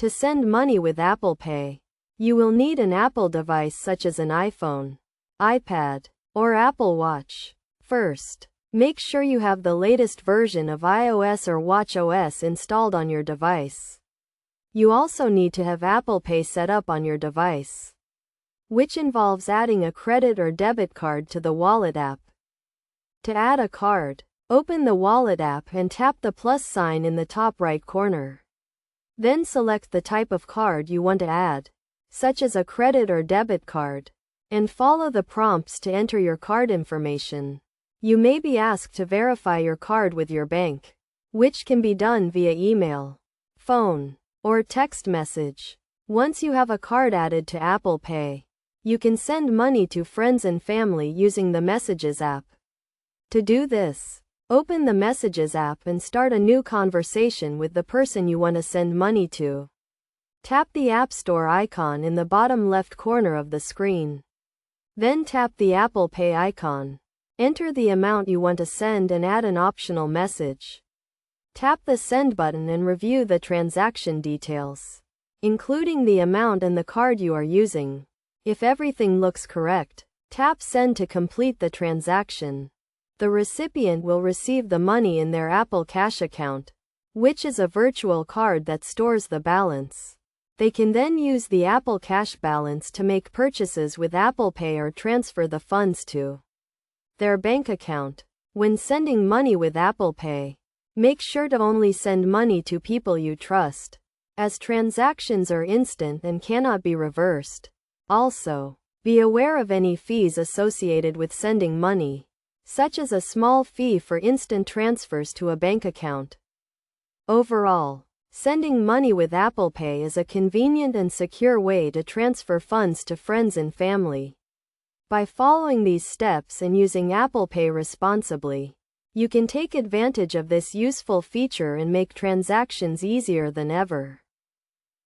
To send money with Apple Pay, you will need an Apple device such as an iPhone, iPad, or Apple Watch. First, make sure you have the latest version of iOS or watchOS installed on your device. You also need to have Apple Pay set up on your device, which involves adding a credit or debit card to the Wallet app. To add a card, open the Wallet app and tap the plus sign in the top right corner. Then select the type of card you want to add, such as a credit or debit card, and follow the prompts to enter your card information. You may be asked to verify your card with your bank, which can be done via email, phone, or text message. Once you have a card added to Apple Pay, you can send money to friends and family using the Messages app. To do this, open the Messages app and start a new conversation with the person you want to send money to. Tap the App Store icon in the bottom left corner of the screen. Then tap the Apple Pay icon. Enter the amount you want to send and add an optional message. Tap the Send button and review the transaction details, including the amount and the card you are using. If everything looks correct, tap Send to complete the transaction. The recipient will receive the money in their Apple Cash account, which is a virtual card that stores the balance. They can then use the Apple Cash balance to make purchases with Apple Pay or transfer the funds to their bank account. When sending money with Apple Pay, make sure to only send money to people you trust, as transactions are instant and cannot be reversed. Also, be aware of any fees associated with sending money, such as a small fee for instant transfers to a bank account. Overall, sending money with Apple Pay is a convenient and secure way to transfer funds to friends and family. By following these steps and using Apple Pay responsibly, you can take advantage of this useful feature and make transactions easier than ever.